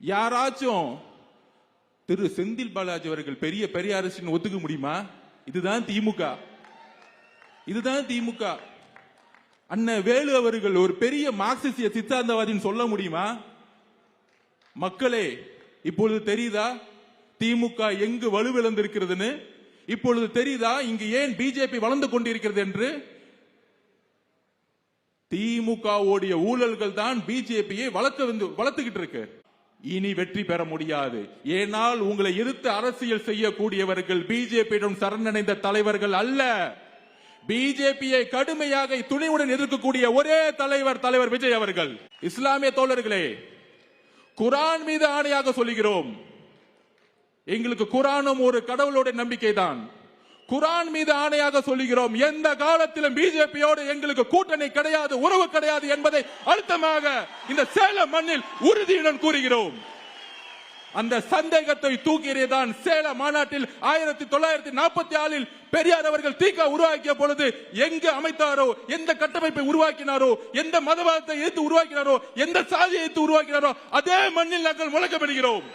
யாராச்சும் திரு செந்தில் பாலாஜி அவர்கள் பெரிய பெரியாரிஸ்ட் ஒத்துக்க முடியுமா? இதுதான் திமுக. இதுதான் திமுக. அண்ணன் வேலு அவர்கள் ஒரு பெரிய மார்க்சிஸ்டிய சித்தாந்தவாதின்னு சொல்ல முடியுமா? மக்களே, இப்பொழுது தெரியுதா திமுக எங்கு வலுவிழந்திருக்கிறதுன்னு? இப்பொழுது தெரியுதா இங்கு ஏன் பிஜேபி வளர்ந்து கொண்டிருக்கிறது என்று? திமுகவுடைய ஊழல்கள் தான் பிஜேபியை வளர்த்துக்கிட்டு இருக்கு. இனி வெற்றி பெற முடியாது. ஏனால் உங்களை எதிர்த்து அரசியல் செய்யக்கூடியவர்கள் பிஜேபியிடம் சரணடைந்த தலைவர்கள் அல்ல. பிஜேபியை கடுமையாக துணிவுடன் எதிர்க்கக்கூடிய ஒரே தலைவர் விஜய் அவர்கள். இஸ்லாமிய தோழர்களே, குரான் மீது ஆணையாக சொல்லுகிறோம், எங்களுக்கு குரானும் ஒரு கடவுளோட நம்பிக்கை தான். குரான் மீது ஆணையாக சொல்லுகிறோம், எந்த காலத்திலும் பிஜேபியோடு எங்களுக்கு கூட்டணி கிடையாது, உறவு கிடையாது என்பதை அழுத்தமாக இந்த சேலம் மண்ணில் உறுதியுடன் கூறுகிறோம். அந்த சந்தேகத்தை தூக்கியதான் சேலம் மாநாட்டில் 1944 பெரியார் அவர்கள் தீகா உருவாக்கிய பொழுது எங்கு அமைத்தாரோ, எந்த கட்டமைப்பை உருவாக்கினாரோ, எந்த மதவாதத்தை எதிர்த்து உருவாக்கினாரோ, எந்த சாதியை எதிர்த்து உருவாக்கினாரோ, அதே மண்ணில் நாங்கள் முழக்கமிடுகிறோம்.